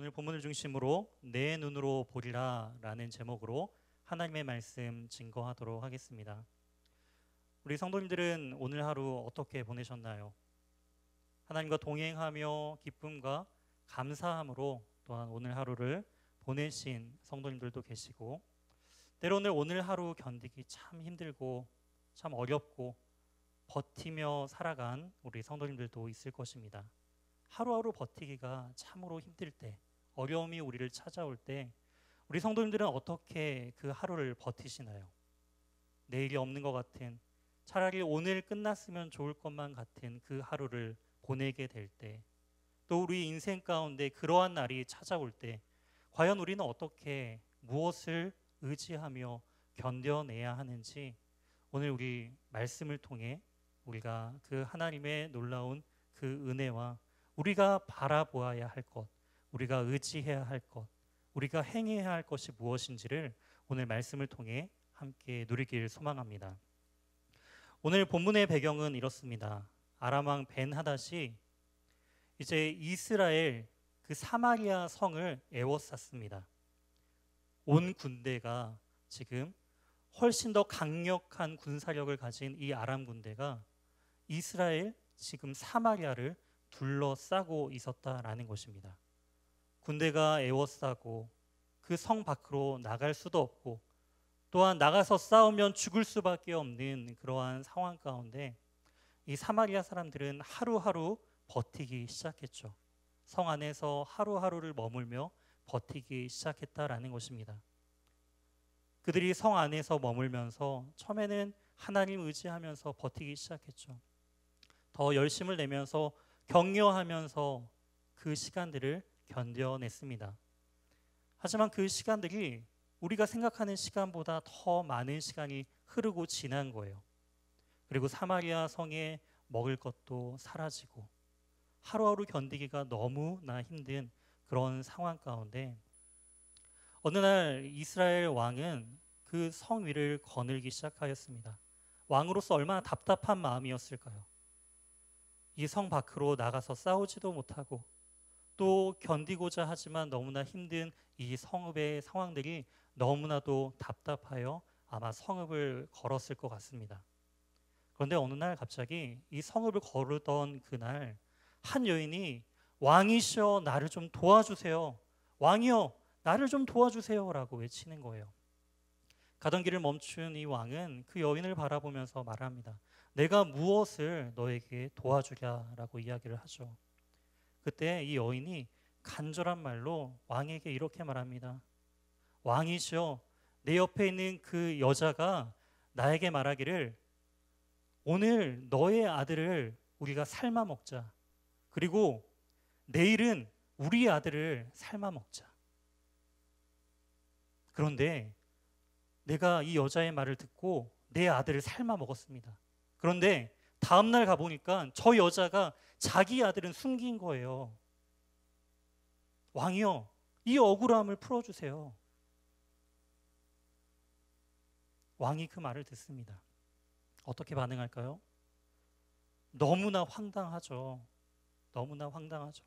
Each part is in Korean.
오늘 본문을 중심으로 내 눈으로 보리라 라는 제목으로 하나님의 말씀 증거하도록 하겠습니다. 우리 성도님들은 오늘 하루 어떻게 보내셨나요? 하나님과 동행하며 기쁨과 감사함으로 또한 오늘 하루를 보내신 성도님들도 계시고, 때로는 오늘 하루 견디기 참 힘들고 참 어렵고 버티며 살아간 우리 성도님들도 있을 것입니다. 하루하루 버티기가 참으로 힘들 때, 어려움이 우리를 찾아올 때 우리 성도님들은 어떻게 그 하루를 버티시나요? 내일이 없는 것 같은, 차라리 오늘 끝났으면 좋을 것만 같은 그 하루를 보내게 될 때, 또 우리 인생 가운데 그러한 날이 찾아올 때 과연 우리는 어떻게 무엇을 의지하며 견뎌내야 하는지, 오늘 우리 말씀을 통해 우리가 그 하나님의 놀라운 그 은혜와 우리가 바라보아야 할 것, 우리가 의지해야 할 것, 우리가 행해야 할 것이 무엇인지를 오늘 말씀을 통해 함께 누리길 소망합니다. 오늘 본문의 배경은 이렇습니다. 아람 왕 벤하닷이 이제 이스라엘 그 사마리아 성을 에워쌌습니다. 온 군대가 지금 훨씬 더 강력한 군사력을 가진 이 아람 군대가 이스라엘 지금 사마리아를 둘러싸고 있었다라는 것입니다. 군대가 에워싸고 그 성 밖으로 나갈 수도 없고, 또한 나가서 싸우면 죽을 수밖에 없는 그러한 상황 가운데 이 사마리아 사람들은 하루하루 버티기 시작했죠. 성 안에서 하루하루를 머물며 버티기 시작했다라는 것입니다. 그들이 성 안에서 머물면서 처음에는 하나님 의지하면서 버티기 시작했죠. 더 열심을 내면서 격려하면서 그 시간들을 견뎌냈습니다. 하지만 그 시간들이 우리가 생각하는 시간보다 더 많은 시간이 흐르고 지난 거예요. 그리고 사마리아 성에 먹을 것도 사라지고 하루하루 견디기가 너무나 힘든 그런 상황 가운데 어느 날 이스라엘 왕은 그 성 위를 거닐기 시작하였습니다. 왕으로서 얼마나 답답한 마음이었을까요? 이 성 밖으로 나가서 싸우지도 못하고 또 견디고자 하지만 너무나 힘든 이 성읍의 상황들이 너무나도 답답하여 아마 성읍을 걸었을 것 같습니다. 그런데 어느 날 갑자기 이 성읍을 걸으던 그날 한 여인이 왕이시여 나를 좀 도와주세요. 왕이여 나를 좀 도와주세요 라고 외치는 거예요. 가던 길을 멈춘 이 왕은 그 여인을 바라보면서 말합니다. 내가 무엇을 너에게 도와주랴 라고 이야기를 하죠. 그때 이 여인이 간절한 말로 왕에게 이렇게 말합니다. 왕이시여 내 옆에 있는 그 여자가 나에게 말하기를 오늘 너의 아들을 우리가 삶아 먹자. 그리고 내일은 우리 아들을 삶아 먹자. 그런데 내가 이 여자의 말을 듣고 내 아들을 삶아 먹었습니다. 그런데 다음날 가보니까 저 여자가 자기 아들은 숨긴 거예요. 왕이여 이 억울함을 풀어주세요. 왕이 그 말을 듣습니다. 어떻게 반응할까요? 너무나 황당하죠. 너무나 황당하죠.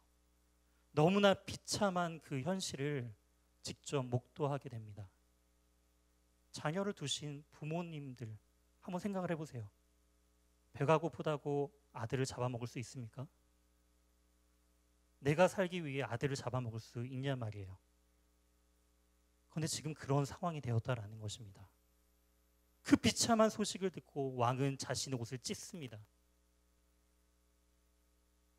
너무나 비참한 그 현실을 직접 목도하게 됩니다. 자녀를 두신 부모님들 한번 생각을 해보세요. 배가 고프다고 아들을 잡아먹을 수 있습니까? 내가 살기 위해 아들을 잡아먹을 수 있냐 말이에요. 그런데 지금 그런 상황이 되었다라는 것입니다. 그 비참한 소식을 듣고 왕은 자신의 옷을 찢습니다.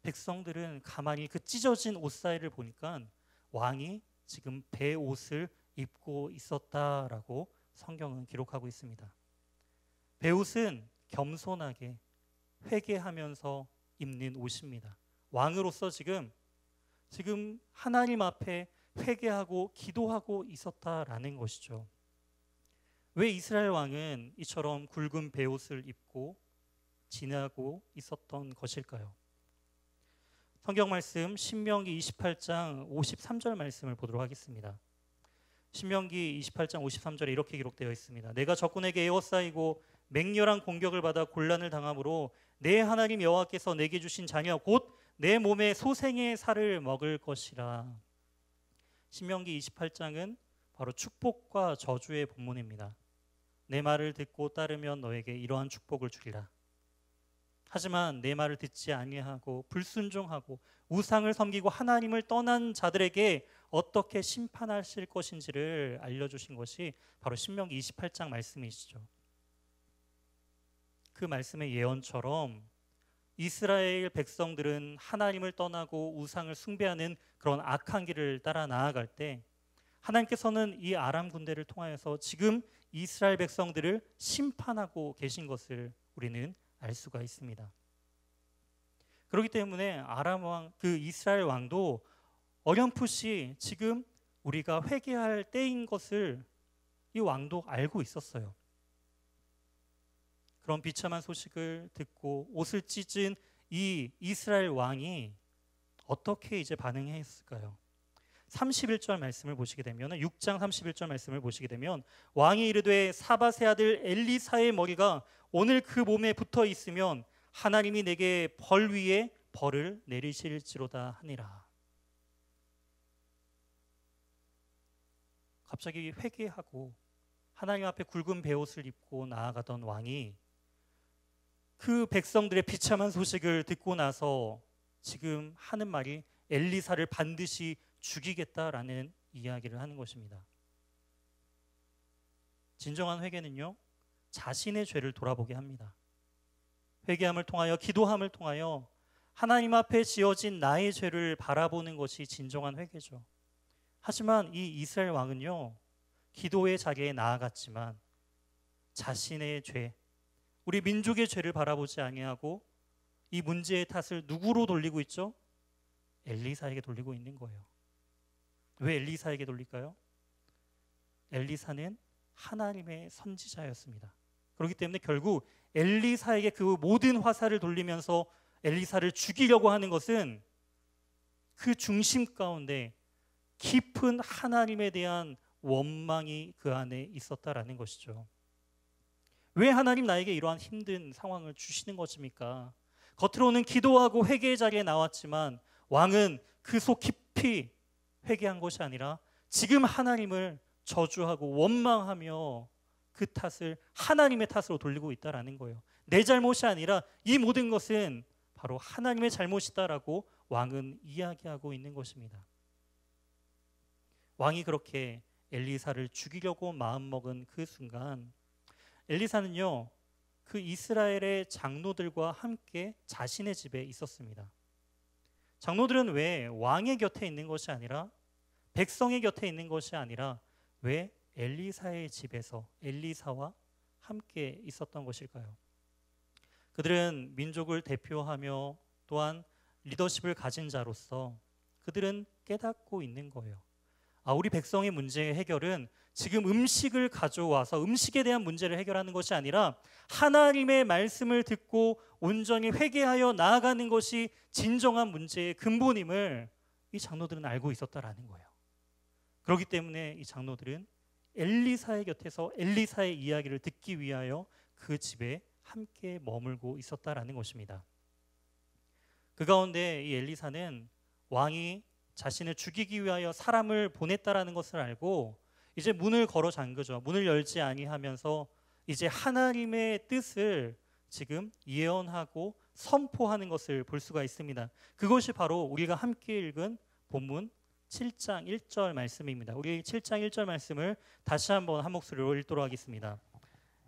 백성들은 가만히 그 찢어진 옷 사이를 보니까 왕이 지금 베옷을 입고 있었다라고 성경은 기록하고 있습니다. 베옷은 겸손하게 회개하면서 입는 옷입니다. 왕으로서 지금 하나님 앞에 회개하고 기도하고 있었다라는 것이죠. 왜 이스라엘 왕은 이처럼 굵은 베옷을 입고 지내고 있었던 것일까요? 성경 말씀 신명기 28장 53절 말씀을 보도록 하겠습니다. 신명기 28장 53절에 이렇게 기록되어 있습니다. 내가 적군에게 에워싸이고 맹렬한 공격을 받아 곤란을 당함으로 내 하나님 여호와께서 내게 주신 자녀 곧 내 몸의 소생의 살을 먹을 것이라. 신명기 28장은 바로 축복과 저주의 본문입니다. 내 말을 듣고 따르면 너에게 이러한 축복을 주리라. 하지만 내 말을 듣지 아니하고 불순종하고 우상을 섬기고 하나님을 떠난 자들에게 어떻게 심판하실 것인지를 알려주신 것이 바로 신명기 28장 말씀이시죠. 그 말씀의 예언처럼 이스라엘 백성들은 하나님을 떠나고 우상을 숭배하는 그런 악한 길을 따라 나아갈 때 하나님께서는 이 아람 군대를 통하여서 지금 이스라엘 백성들을 심판하고 계신 것을 우리는 알 수가 있습니다. 그렇기 때문에 아람 왕, 그 이스라엘 왕도 어렴풋이 지금 우리가 회개할 때인 것을 이 왕도 알고 있었어요. 그런 비참한 소식을 듣고 옷을 찢은 이 이스라엘 왕이 어떻게 이제 반응했을까요? 31절 말씀을 보시게 되면 6장 31절 말씀을 보시게 되면 왕이 이르되 사밧의 아들 엘리사의 머리가 오늘 그 몸에 붙어 있으면 하나님이 내게 벌 위에 벌을 내리실지로다 하니라. 갑자기 회개하고 하나님 앞에 굵은 베옷을 입고 나아가던 왕이 그 백성들의 비참한 소식을 듣고 나서 지금 하는 말이 엘리사를 반드시 죽이겠다라는 이야기를 하는 것입니다. 진정한 회개는요, 자신의 죄를 돌아보게 합니다. 회개함을 통하여, 기도함을 통하여 하나님 앞에 지어진 나의 죄를 바라보는 것이 진정한 회개죠. 하지만 이 이스라엘 왕은요, 기도의 자리에 나아갔지만 자신의 죄, 우리 민족의 죄를 바라보지 아니하고 이 문제의 탓을 누구로 돌리고 있죠? 엘리사에게 돌리고 있는 거예요. 왜 엘리사에게 돌릴까요? 엘리사는 하나님의 선지자였습니다. 그렇기 때문에 결국 엘리사에게 그 모든 화살을 돌리면서 엘리사를 죽이려고 하는 것은 그 중심 가운데 깊은 하나님에 대한 원망이 그 안에 있었다라는 것이죠. 왜 하나님 나에게 이러한 힘든 상황을 주시는 것입니까? 겉으로는 기도하고 회개의 자리에 나왔지만 왕은 그 속 깊이 회개한 것이 아니라 지금 하나님을 저주하고 원망하며 그 탓을 하나님의 탓으로 돌리고 있다라는 거예요. 내 잘못이 아니라 이 모든 것은 바로 하나님의 잘못이다라고 왕은 이야기하고 있는 것입니다. 왕이 그렇게 엘리사를 죽이려고 마음먹은 그 순간 엘리사는요, 그 이스라엘의 장로들과 함께 자신의 집에 있었습니다. 장로들은 왜 왕의 곁에 있는 것이 아니라 백성의 곁에 있는 것이 아니라 왜 엘리사의 집에서 엘리사와 함께 있었던 것일까요? 그들은 민족을 대표하며 또한 리더십을 가진 자로서 그들은 깨닫고 있는 거예요. 우리 백성의 문제의 해결은 지금 음식을 가져와서 음식에 대한 문제를 해결하는 것이 아니라 하나님의 말씀을 듣고 온전히 회개하여 나아가는 것이 진정한 문제의 근본임을 이 장로들은 알고 있었다라는 거예요. 그렇기 때문에 이 장로들은 엘리사의 곁에서 엘리사의 이야기를 듣기 위하여 그 집에 함께 머물고 있었다라는 것입니다. 그 가운데 이 엘리사는 왕이 자신을 죽이기 위하여 사람을 보냈다라는 것을 알고 이제 문을 걸어 잠그죠. 문을 열지 아니하면서 이제 하나님의 뜻을 지금 예언하고 선포하는 것을 볼 수가 있습니다. 그것이 바로 우리가 함께 읽은 본문 7장 1절 말씀입니다. 우리 7장 1절 말씀을 다시 한번 한 목소리로 읽도록 하겠습니다.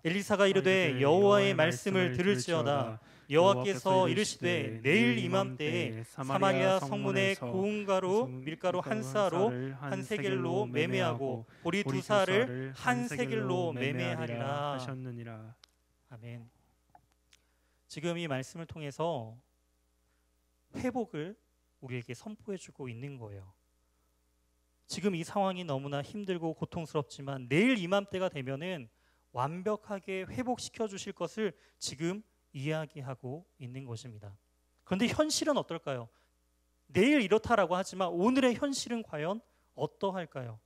엘리사가 이르되 여호와의 말씀을 들을지어다. 여호와께서 이르시되 내일 이맘때에 사마리아 성문에 고운 가루 밀가루 한 쌀로 한 세겔로 매매하고 보리 두 쌀을 한 세겔로 매매하리라 하셨느니라. 아멘. 지금 이 말씀을 통해서 회복을 우리에게 선포해주고 있는 거예요. 지금 이 상황이 너무나 힘들고 고통스럽지만 내일 이맘때가 되면은 완벽하게 회복시켜 주실 것을 지금 이야기하고 있는 것입니다. 그런데 현실은 어떨까요? 내일 이렇다라고 하지만 오늘의 현실은 과연 어떠할까요?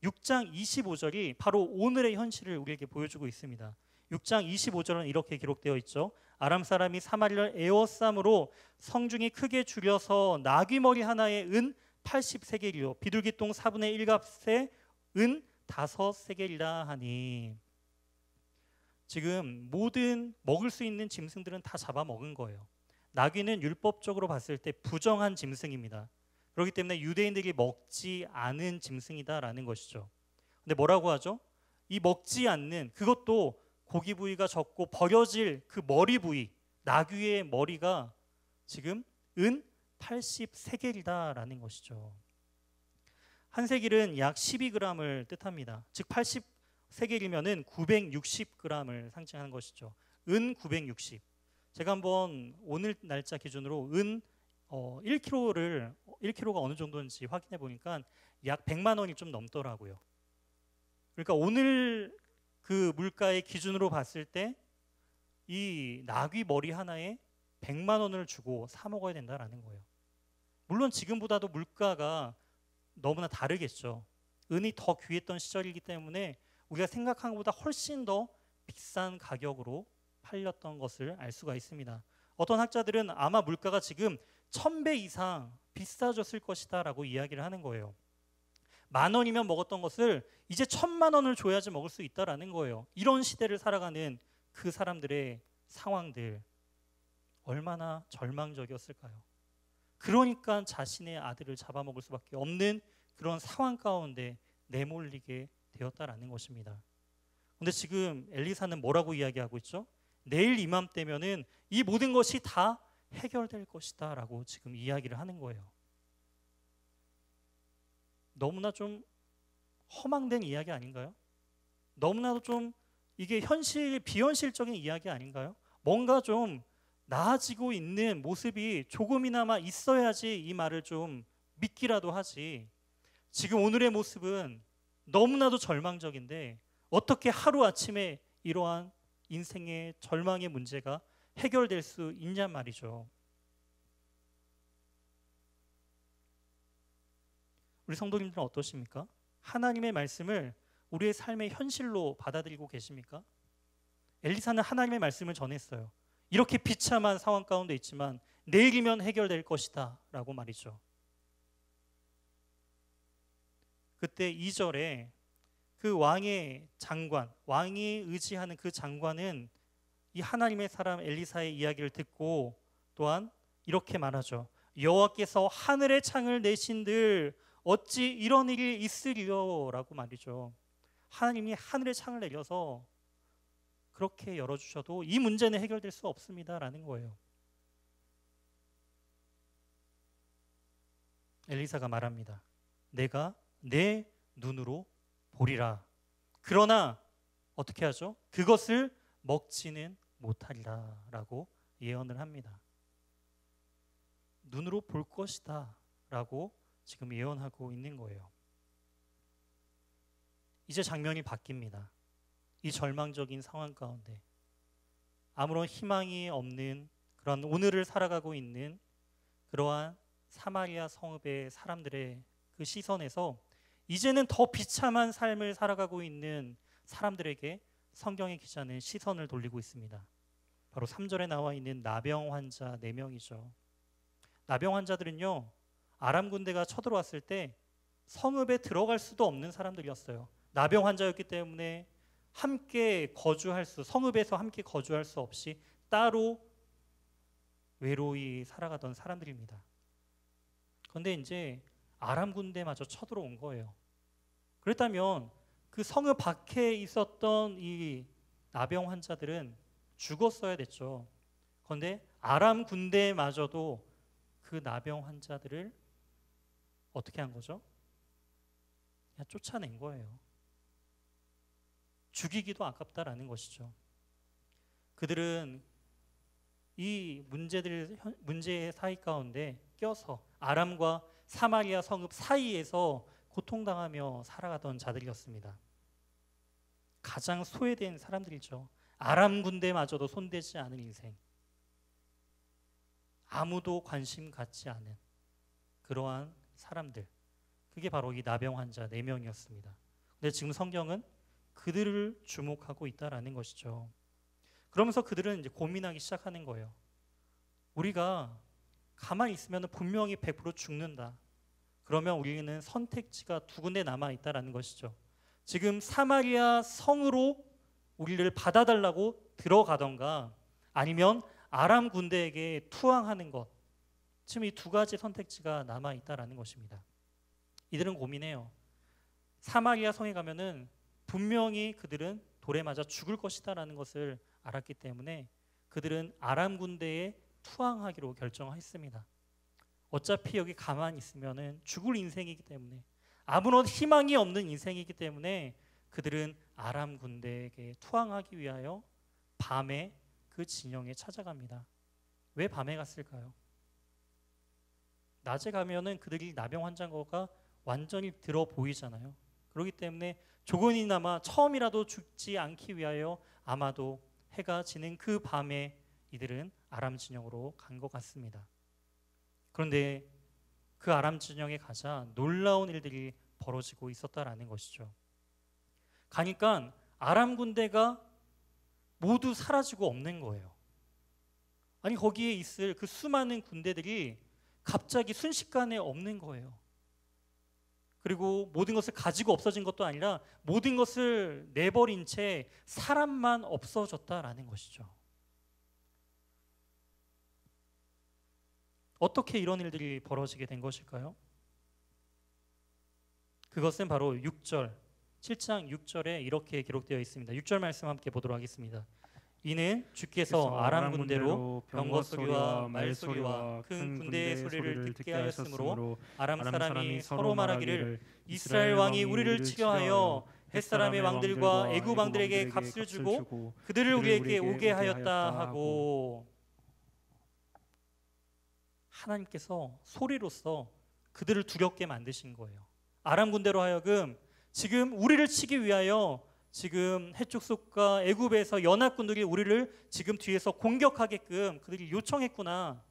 6장 25절이 바로 오늘의 현실을 우리에게 보여주고 있습니다. 6장 25절은 이렇게 기록되어 있죠. 아람 사람이 사마리아를 에워싸므로 성중이 크게 줄여서 나귀 머리 하나에 은 80세겔이요 비둘기똥 4분의 1값에 은 5세겔이라 하니, 지금 모든 먹을 수 있는 짐승들은 다 잡아먹은 거예요. 나귀는 율법적으로 봤을 때 부정한 짐승입니다. 그렇기 때문에 유대인들이 먹지 않은 짐승이다라는 것이죠. 근데 뭐라고 하죠? 이 먹지 않는, 그것도 고기 부위가 적고 버려질 그 머리 부위, 나귀의 머리가 지금 은 80세겔이다라는 것이죠. 한 세겔은 약 12g을 뜻합니다. 즉 80세겔이면은 960g을 상징하는 것이죠. 은 960. 제가 한번 오늘 날짜 기준으로 은 1kg가 어느 정도인지 확인해 보니까 약 100만 원이 좀 넘더라고요. 그러니까 오늘 그 물가의 기준으로 봤을 때 이 나귀 머리 하나에 100만 원을 주고 사 먹어야 된다라는 거예요. 물론 지금보다도 물가가 너무나 다르겠죠. 은이 더 귀했던 시절이기 때문에 우리가 생각한 것보다 훨씬 더 비싼 가격으로 팔렸던 것을 알 수가 있습니다. 어떤 학자들은 아마 물가가 지금 1000배 이상 비싸졌을 것이다 라고 이야기를 하는 거예요. 10,000원이면 먹었던 것을 이제 1000만 원을 줘야지 먹을 수 있다라는 거예요. 이런 시대를 살아가는 그 사람들의 상황들, 얼마나 절망적이었을까요? 그러니까 자신의 아들을 잡아먹을 수밖에 없는 그런 상황 가운데 내몰리게 되었다라는 것입니다. 그런데 지금 엘리사는 뭐라고 이야기하고 있죠? 내일 이맘때면은 이 모든 것이 다 해결될 것이다 라고 지금 이야기를 하는 거예요. 너무나 좀 허망된 이야기 아닌가요? 너무나도 좀 이게 비현실적인 이야기 아닌가요? 뭔가 좀 나아지고 있는 모습이 조금이나마 있어야지 이 말을 좀 믿기라도 하지. 지금 오늘의 모습은 너무나도 절망적인데 어떻게 하루아침에 이러한 인생의 절망의 문제가 해결될 수 있냔 말이죠. 우리 성도님들은 어떠십니까? 하나님의 말씀을 우리의 삶의 현실로 받아들이고 계십니까? 엘리사는 하나님의 말씀을 전했어요. 이렇게 비참한 상황 가운데 있지만 내일이면 해결될 것이다 라고 말이죠. 그때 2절에 그 왕의 장관, 왕이 의지하는 그 장관은 이 하나님의 사람 엘리사의 이야기를 듣고 또한 이렇게 말하죠. 여호와께서 하늘의 창을 내신들 어찌 이런 일이 있으리요 라고 말이죠. 하나님이 하늘의 창을 내려서 그렇게 열어주셔도 이 문제는 해결될 수 없습니다 라는 거예요. 엘리사가 말합니다. 내가 내 눈으로 보리라. 그러나 어떻게 하죠? 그것을 먹지는 못하리라 라고 예언을 합니다. 눈으로 볼 것이다 라고 지금 예언하고 있는 거예요. 이제 장면이 바뀝니다. 이 절망적인 상황 가운데 아무런 희망이 없는 그런 오늘을 살아가고 있는 그러한 사마리아 성읍의 사람들의 그 시선에서 이제는 더 비참한 삶을 살아가고 있는 사람들에게 성경의 기자는 시선을 돌리고 있습니다. 바로 3절에 나와 있는 나병 환자 4명이죠. 나병 환자들은요, 아람 군대가 쳐들어왔을 때 성읍에 들어갈 수도 없는 사람들이었어요. 나병 환자였기 때문에 성읍에서 함께 거주할 수 없이 따로 외로이 살아가던 사람들입니다. 그런데 이제 아람 군대마저 쳐들어온 거예요. 그렇다면 그 성읍 밖에 있었던 이 나병 환자들은 죽었어야 됐죠. 그런데 아람 군대마저도 그 나병 환자들을 어떻게 한 거죠? 그냥 쫓아낸 거예요. 죽이기도 아깝다라는 것이죠. 그들은 이 문제의 사이 가운데 껴서 아람과 사마리아 성읍 사이에서 고통당하며 살아가던 자들이었습니다. 가장 소외된 사람들이죠. 아람 군대마저도 손대지 않은 인생, 아무도 관심 갖지 않은 그러한 사람들, 그게 바로 이 나병 환자 4명이었습니다. 근데 지금 성경은 그들을 주목하고 있다라는 것이죠. 그러면서 그들은 이제 고민하기 시작하는 거예요. 우리가 가만히 있으면 분명히 100% 죽는다. 그러면 우리는 선택지가 두 군데 남아 있다라는 것이죠. 지금 사마리아 성으로 우리를 받아달라고 들어가던가 아니면 아람 군대에게 투항하는 것. 지금 이 두 가지 선택지가 남아 있다라는 것입니다. 이들은 고민해요. 사마리아 성에 가면은 분명히 그들은 돌에 맞아 죽을 것이다라는 것을 알았기 때문에 그들은 아람 군대에 투항하기로 결정했습니다. 어차피 여기 가만히 있으면은 죽을 인생이기 때문에 아무런 희망이 없는 인생이기 때문에 그들은 아람 군대에게 투항하기 위하여 밤에 그 진영에 찾아갑니다. 왜 밤에 갔을까요? 낮에 가면은 그들이 나병 환자인 거가 완전히 들어 보이잖아요. 그렇기 때문에 조금이나마 처음이라도 죽지 않기 위하여 아마도 해가 지는 그 밤에 이들은 아람 진영으로 간 것 같습니다. 그런데 그 아람 진영에 가자 놀라운 일들이 벌어지고 있었다라는 것이죠. 가니까 아람 군대가 모두 사라지고 없는 거예요. 아니 거기에 있을 그 수많은 군대들이 갑자기 순식간에 없는 거예요. 그리고 모든 것을 가지고 없어진 것도 아니라 모든 것을 내버린 채 사람만 없어졌다라는 것이죠. 어떻게 이런 일들이 벌어지게 된 것일까요? 그것은 바로 6절, 7장 6절에 이렇게 기록되어 있습니다. 6절 말씀 함께 보도록 하겠습니다. 이는 주께서 아람 군대로 병거 소리와 말 소리와 큰 군대의 소리를 듣게 하였으므로 아람 사람이 서로 말하기를 이스라엘 왕이 우리를 치려 하여 햇사람의 왕들과 애굽 왕들에게 값을 주고 그들을 우리에게 오게 하였다 하고, 하나님께서 소리로서 그들을 두렵게 만드신 거예요. 아람 군대로 하여금 지금 우리를 치기 위하여 지금 해족속과 애굽에서 연합군들이 우리를 지금 뒤에서 공격하게끔 그들이 요청했구나.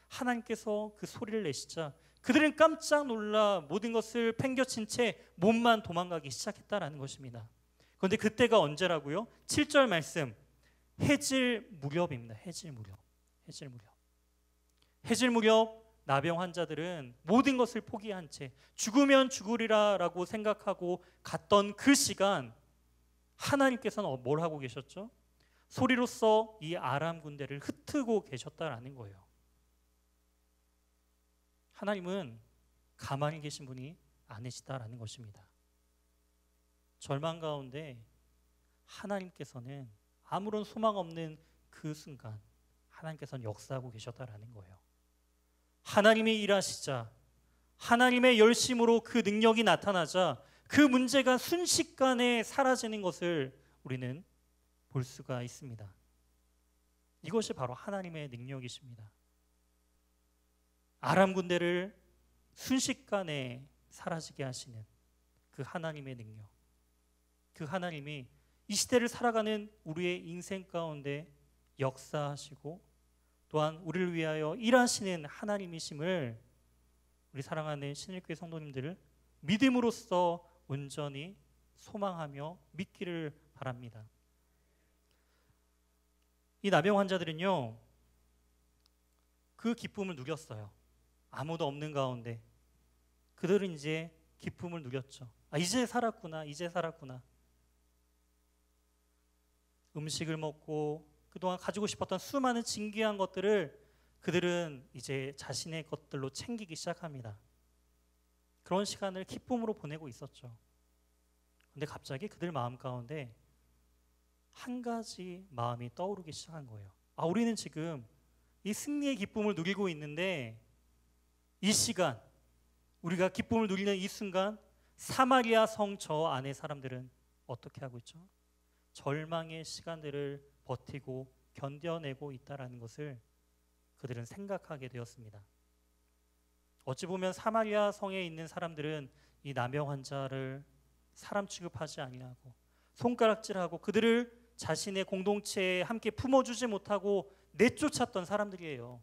하나님께서 그 소리를 내시자 그들은 깜짝 놀라 모든 것을 팽겨친 채 몸만 도망가기 시작했다라는 것입니다. 그런데 그때가 언제라고요? 7절 말씀, 해질 무렵입니다. 해질 무렵. 해질 무렵 나병 환자들은 모든 것을 포기한 채 죽으면 죽으리라라고 생각하고 갔던 그 시간, 하나님께서는 뭘 하고 계셨죠? 소리로써 이 아람 군대를 흩트고 계셨다라는 거예요. 하나님은 가만히 계신 분이 아니시다라는 것입니다. 절망 가운데 하나님께서는 아무런 소망 없는 그 순간 하나님께서는 역사하고 계셨다라는 거예요. 하나님이 일하시자, 하나님의 열심으로 그 능력이 나타나자 그 문제가 순식간에 사라지는 것을 우리는 볼 수가 있습니다. 이것이 바로 하나님의 능력이십니다. 아람 군대를 순식간에 사라지게 하시는 그 하나님의 능력, 그 하나님이 이 시대를 살아가는 우리의 인생 가운데 역사하시고 또한 우리를 위하여 일하시는 하나님이심을 우리 사랑하는 신일교회 성도님들을 믿음으로써 온전히 소망하며 믿기를 바랍니다. 이 나병 환자들은요, 그 기쁨을 누렸어요. 아무도 없는 가운데 그들은 이제 기쁨을 누렸죠. 이제 살았구나. 음식을 먹고 그동안 가지고 싶었던 수많은 진귀한 것들을 그들은 이제 자신의 것들로 챙기기 시작합니다. 그런 시간을 기쁨으로 보내고 있었죠. 그런데 갑자기 그들 마음 가운데 한 가지 마음이 떠오르기 시작한 거예요. 우리는 지금 이 승리의 기쁨을 누리고 있는데 이 시간, 우리가 기쁨을 누리는 이 순간 사마리아 성 저 안의 사람들은 어떻게 하고 있죠? 절망의 시간들을 버티고 견뎌내고 있다는 것을 그들은 생각하게 되었습니다. 어찌 보면 사마리아 성에 있는 사람들은 이 나병 환자를 사람 취급하지 아니하고 손가락질하고 그들을 자신의 공동체에 함께 품어주지 못하고 내쫓았던 사람들이에요.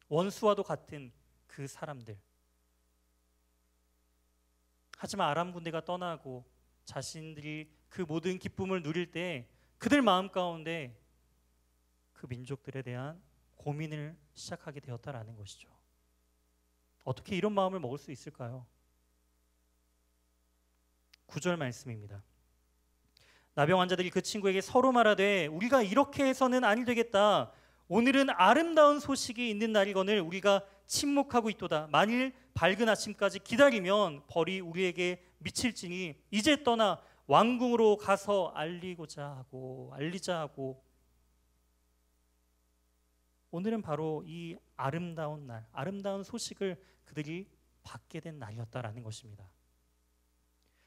원수와도 같은 그 사람들. 하지만 아람 군대가 떠나고 자신들이 그 모든 기쁨을 누릴 때 그들 마음 가운데 그 민족들에 대한 고민을 시작하게 되었다라는 것이죠. 어떻게 이런 마음을 먹을 수 있을까요? 9절 말씀입니다. 나병 환자들이 그 친구에게 서로 말하되 우리가 이렇게 해서는 아니 되겠다. 오늘은 아름다운 소식이 있는 날이거늘 우리가 침묵하고 있도다. 만일 밝은 아침까지 기다리면 벌이 우리에게 미칠지니 이제 떠나 왕궁으로 가서 알리자 하고. 오늘은 바로 이 아름다운 날, 아름다운 소식을 그들이 받게 된 날이었다라는 것입니다.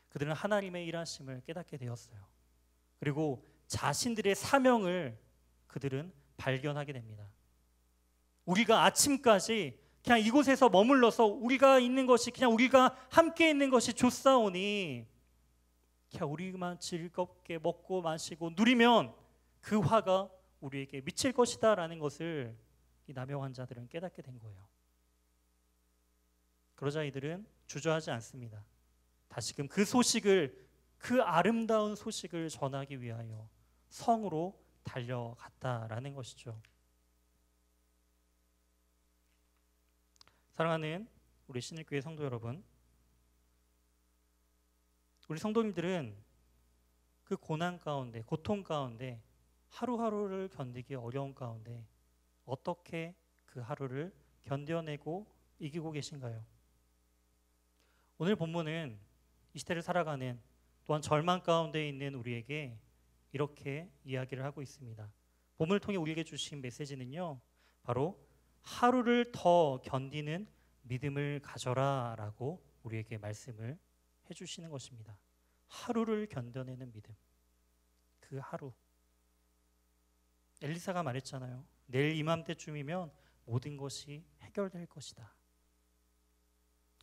그들은 하나님의 일하심을 깨닫게 되었어요. 그리고 자신들의 사명을 그들은 발견하게 됩니다. 우리가 아침까지 그냥 이곳에서 머물러서 우리가 있는 것이 그냥 우리가 함께 있는 것이 좋사오니 그냥 우리만 즐겁게 먹고 마시고 누리면 그 화가 우리에게 미칠 것이다 라는 것을 이 나병 환자들은 깨닫게 된 거예요. 그러자 이들은 주저하지 않습니다. 다시금 그 아름다운 소식을 전하기 위하여 성으로 달려갔다라는 것이죠. 사랑하는 우리 신일교회 성도 여러분, 우리 성도님들은 그 고난 가운데, 고통 가운데, 하루하루를 견디기 어려운 가운데 어떻게 그 하루를 견뎌내고 이기고 계신가요? 오늘 본문은 이 시대를 살아가는 또한 절망 가운데 있는 우리에게 이렇게 이야기를 하고 있습니다. 본문을 통해 우리에게 주신 메시지는요, 바로 하루를 더 견디는 믿음을 가져라 라고 우리에게 말씀을 해주시는 것입니다. 하루를 견뎌내는 믿음. 그 하루. 엘리사가 말했잖아요. 내일 이맘때쯤이면 모든 것이 해결될 것이다.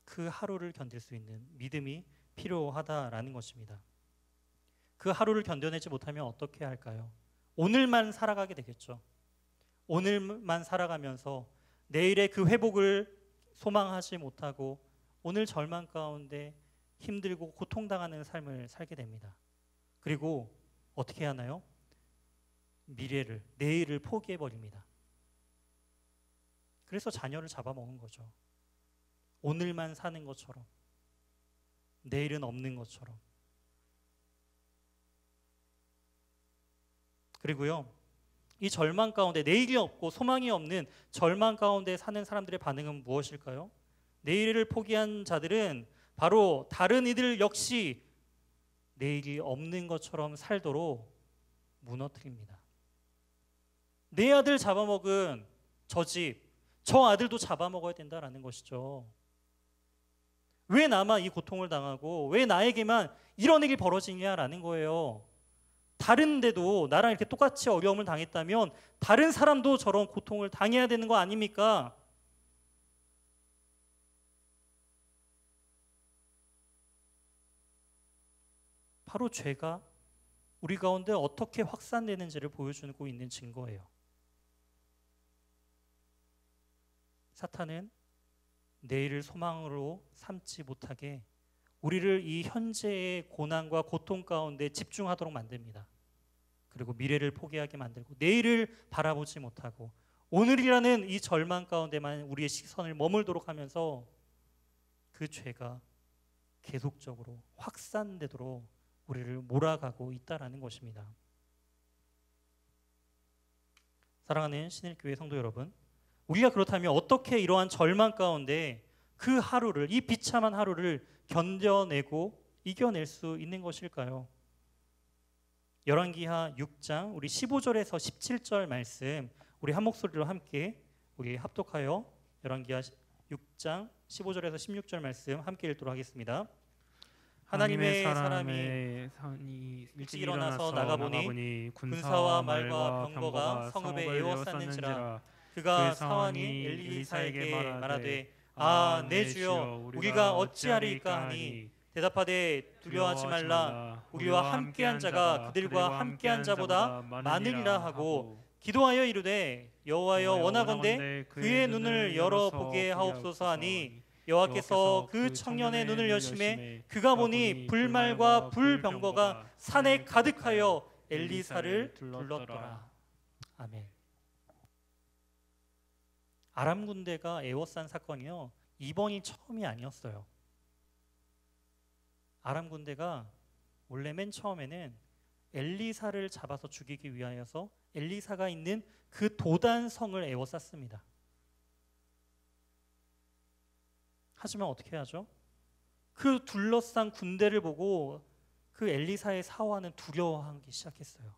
그 하루를 견딜 수 있는 믿음이 필요하다라는 것입니다. 그 하루를 견뎌내지 못하면 어떻게 할까요? 오늘만 살아가게 되겠죠. 오늘만 살아가면서 내일의 그 회복을 소망하지 못하고 오늘 절망 가운데 힘들고 고통당하는 삶을 살게 됩니다. 그리고 어떻게 하나요? 미래를, 내일을 포기해버립니다. 그래서 자녀를 잡아먹은 거죠. 오늘만 사는 것처럼, 내일은 없는 것처럼. 그리고요, 이 절망 가운데, 내일이 없고 소망이 없는 절망 가운데 사는 사람들의 반응은 무엇일까요? 내일을 포기한 자들은 바로 다른 이들 역시 내일이 없는 것처럼 살도록 무너뜨립니다. 내 아들 잡아먹은 저 집, 저 아들도 잡아먹어야 된다라는 것이죠. 왜 나만 이 고통을 당하고 왜 나에게만 이런 일이 벌어지냐라는 거예요. 다른데도 나랑 이렇게 똑같이 어려움을 당했다면 다른 사람도 저런 고통을 당해야 되는 거 아닙니까? 바로 죄가 우리 가운데 어떻게 확산되는지를 보여주고 있는 증거예요. 사탄은 내일을 소망으로 삼지 못하게 우리를 이 현재의 고난과 고통 가운데 집중하도록 만듭니다. 그리고 미래를 포기하게 만들고 내일을 바라보지 못하고 오늘이라는 이 절망 가운데만 우리의 시선을 머물도록 하면서 그 죄가 계속적으로 확산되도록 우리를 몰아가고 있다라는 것입니다. 사랑하는 신일교회 성도 여러분, 우리가 그렇다면 어떻게 이러한 절망 가운데 그 하루를, 이 비참한 하루를 견뎌내고 이겨낼 수 있는 것일까요? 열왕기하 6장 우리 15절에서 17절 말씀 우리 한 목소리로 함께 우리 합독하여 열왕기하 6장 15절에서 16절 말씀 함께 읽도록 하겠습니다. 하나님의 사람이 일찍 일어나서 나가보니 군사와 말과 병거가 성읍에 에워쌌는지라. 그가 사환이 엘리사에게 말하되 내 주여 우리가 어찌하리이까 하니 대답하되 두려워하지 말라. 우리와 함께한 자가 그들과 함께한 자보다 많으리라 하고 기도하여 이르되 여호와여 원하건대 그의 눈을 열어보게 하옵소서 하니 여호와께서 그 청년의 눈을 여심해 그가 보니 불말과 불병거가 산에 가득하여 엘리사를 둘렀더라. 아멘. 아람 군대가 에워싼 사건이요, 이번이 처음이 아니었어요. 아람 군대가 원래 맨 처음에는 엘리사를 잡아서 죽이기 위하여서 엘리사가 있는 그 도단성을 에워쌌습니다. 하지만 어떻게 하죠? 그 둘러싼 군대를 보고 그 엘리사의 사화는 두려워하기 시작했어요.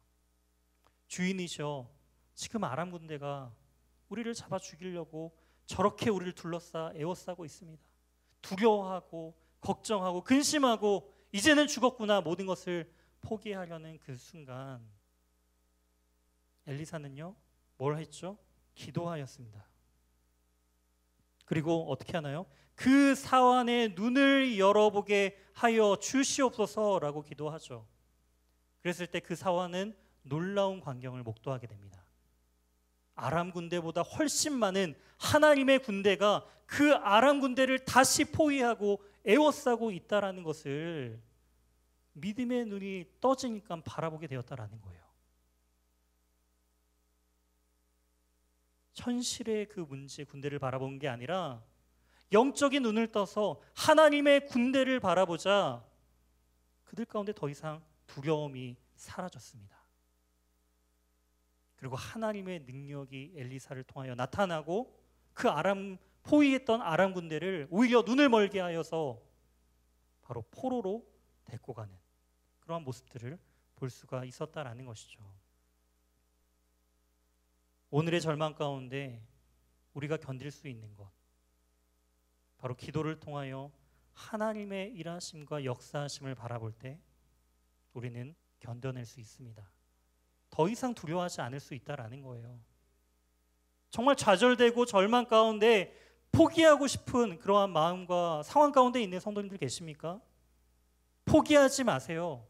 주인이셔, 지금 아람 군대가 우리를 잡아 죽이려고 저렇게 우리를 둘러싸 에워싸고 있습니다. 두려워하고 걱정하고 근심하고 이제는 죽었구나, 모든 것을 포기하려는 그 순간 엘리사는요, 뭘 했죠? 기도하였습니다. 그리고 어떻게 하나요? 그 사환의 눈을 열어보게 하여 주시옵소서라고 기도하죠. 그랬을 때 그 사환은 놀라운 광경을 목도하게 됩니다. 아람 군대보다 훨씬 많은 하나님의 군대가 그 아람 군대를 다시 포위하고 에워싸고 있다라는 것을 믿음의 눈이 떠지니까 바라보게 되었다라는 거예요. 현실의 그 문제, 군대를 바라본 게 아니라 영적인 눈을 떠서 하나님의 군대를 바라보자 그들 가운데 더 이상 두려움이 사라졌습니다. 그리고 하나님의 능력이 엘리사를 통하여 나타나고 그 포위했던 아람 군대를 오히려 눈을 멀게 하여서 바로 포로로 데리고 가는 그러한 모습들을 볼 수가 있었다라는 것이죠. 오늘의 절망 가운데 우리가 견딜 수 있는 것, 바로 기도를 통하여 하나님의 일하심과 역사하심을 바라볼 때 우리는 견뎌낼 수 있습니다. 더 이상 두려워하지 않을 수 있다라는 거예요. 정말 좌절되고 절망 가운데 포기하고 싶은 그러한 마음과 상황 가운데 있는 성도님들 계십니까? 포기하지 마세요.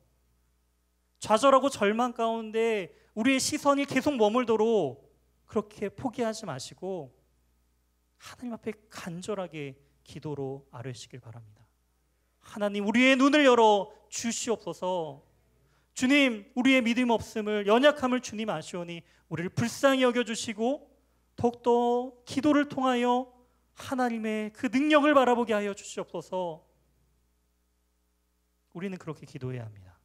좌절하고 절망 가운데 우리의 시선이 계속 머물도록 그렇게 포기하지 마시고 하나님 앞에 간절하게 기도로 아뢰시길 바랍니다. 하나님, 우리의 눈을 열어 주시옵소서. 주님, 우리의 믿음 없음을, 연약함을 주님 아시오니 우리를 불쌍히 여겨주시고 더욱더 기도를 통하여 하나님의 그 능력을 바라보게 하여 주시옵소서. 우리는 그렇게 기도해야 합니다.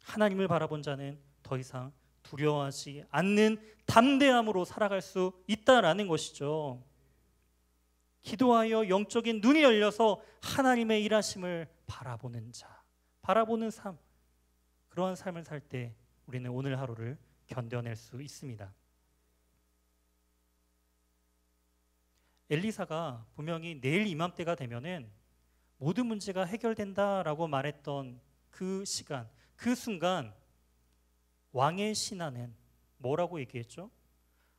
하나님을 바라본 자는 더 이상 두려워하지 않는 담대함으로 살아갈 수 있다라는 것이죠. 기도하여 영적인 눈이 열려서 하나님의 일하심을 바라보는 자, 바라보는 삶, 그러한 삶을 살 때 우리는 오늘 하루를 견뎌낼 수 있습니다. 엘리사가 분명히 내일 이맘때가 되면은 모든 문제가 해결된다라고 말했던 그 시간, 그 순간 왕의 신하는 뭐라고 얘기했죠?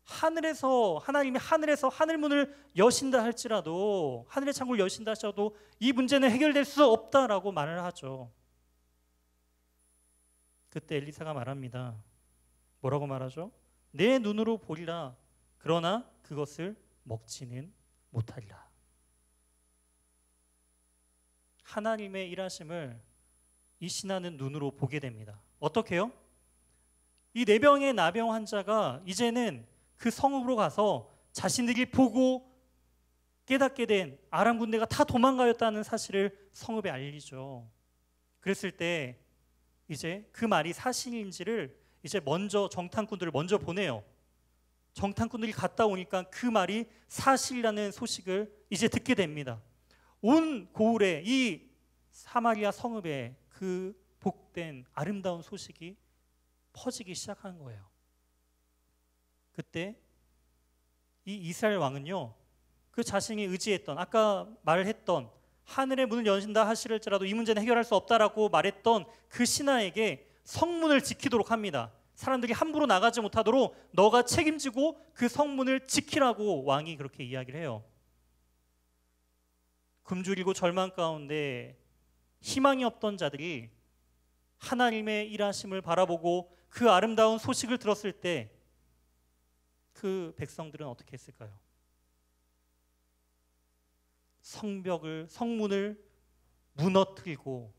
하나님이 하늘에서 하늘문을 여신다 할지라도, 하늘의 창고를 여신다 하셔도 이 문제는 해결될 수 없다라고 말을 하죠. 그때 엘리사가 말합니다. 뭐라고 말하죠? 내 눈으로 보리라, 그러나 그것을 먹지는 못하리라. 하나님의 일하심을 이 신하는 눈으로 보게 됩니다. 어떻게요? 이 내병의 나병 환자가 이제는 그 성읍으로 가서 자신들이 보고 깨닫게 된 아람 군대가 다 도망가였다는 사실을 성읍에 알리죠. 그랬을 때 이제 그 말이 사실인지를 이제 먼저 정탐꾼들을 먼저 보내요. 정탐꾼들이 갔다 오니까 그 말이 사실이라는 소식을 이제 듣게 됩니다. 온 고을에 이 사마리아 성읍에 그 복된 아름다운 소식이 퍼지기 시작한 거예요. 그때 이 이스라엘 왕은요, 그 자신이 의지했던, 아까 말했던 하늘의 문을 여신다 하실지라도 이 문제는 해결할 수 없다라고 말했던 그 신하에게 성문을 지키도록 합니다. 사람들이 함부로 나가지 못하도록 너가 책임지고 그 성문을 지키라고 왕이 그렇게 이야기를 해요. 굶주리고 절망 가운데 희망이 없던 자들이 하나님의 일하심을 바라보고 그 아름다운 소식을 들었을 때 그 백성들은 어떻게 했을까요? 성문을 무너뜨리고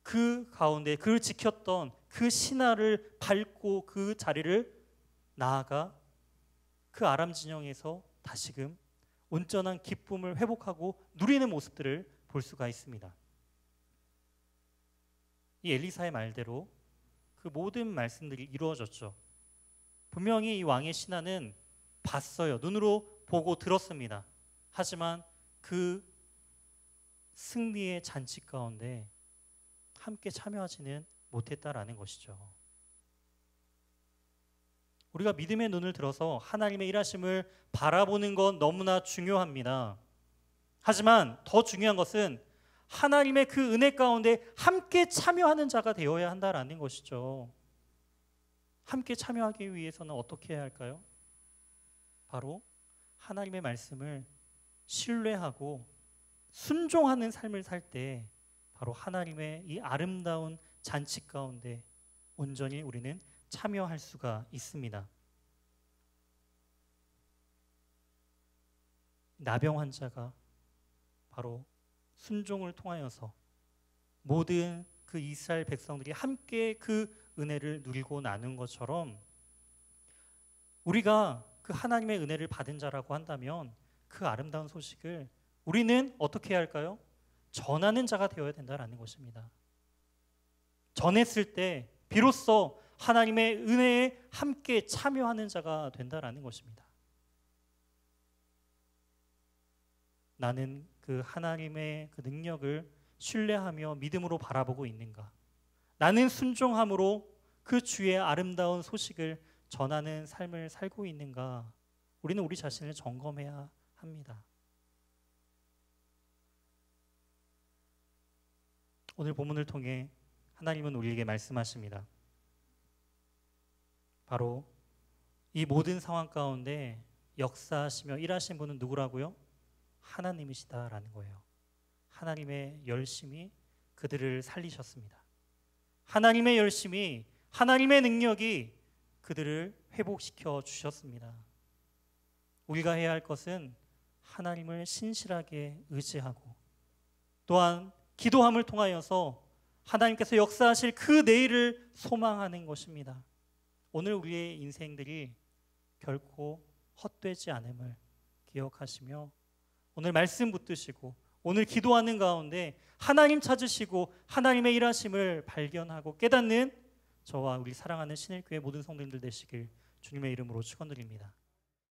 그 가운데 그를 지켰던 그 신하를 밟고 그 자리를 나아가 그 아람 진영에서 다시금 온전한 기쁨을 회복하고 누리는 모습들을 볼 수가 있습니다. 이 엘리사의 말대로 그 모든 말씀들이 이루어졌죠. 분명히 이 왕의 신하는 봤어요. 눈으로 보고 들었습니다. 하지만 그 승리의 잔치 가운데 함께 참여하지는 못했다라는 것이죠. 우리가 믿음의 눈을 들어서 하나님의 일하심을 바라보는 건 너무나 중요합니다. 하지만 더 중요한 것은 하나님의 그 은혜 가운데 함께 참여하는 자가 되어야 한다라는 것이죠. 함께 참여하기 위해서는 어떻게 해야 할까요? 바로 하나님의 말씀을 신뢰하고 순종하는 삶을 살 때 바로 하나님의 이 아름다운 잔치 가운데 온전히 우리는 참여할 수가 있습니다. 나병 환자가 바로 순종을 통하여서 모든 그 이스라엘 백성들이 함께 그 은혜를 누리고 나눈 것처럼 우리가 그 하나님의 은혜를 받은 자라고 한다면 그 아름다운 소식을 우리는 어떻게 해야 할까요? 전하는 자가 되어야 된다라는 것입니다. 전했을 때 비로소 하나님의 은혜에 함께 참여하는 자가 된다라는 것입니다. 나는 그 하나님의 그 능력을 신뢰하며 믿음으로 바라보고 있는가? 나는 순종함으로 그 주의 아름다운 소식을 전하는 삶을 살고 있는가? 우리는 우리 자신을 점검해야 합니다. 오늘 본문을 통해 하나님은 우리에게 말씀하십니다. 바로 이 모든 상황 가운데 역사하시며 일하신 분은 누구라고요? 하나님이시다라는 거예요. 하나님의 열심이 그들을 살리셨습니다. 하나님의 열심이, 하나님의 능력이 그들을 회복시켜 주셨습니다. 우리가 해야 할 것은 하나님을 신실하게 의지하고 또한 기도함을 통하여서 하나님께서 역사하실 그 내일을 소망하는 것입니다. 오늘 우리의 인생들이 결코 헛되지 않음을 기억하시며 오늘 말씀 붙드시고 오늘 기도하는 가운데 하나님 찾으시고 하나님의 일하심을 발견하고 깨닫는 저와 우리 사랑하는 신일교회 모든 성도님들 되시길 주님의 이름으로 축원드립니다.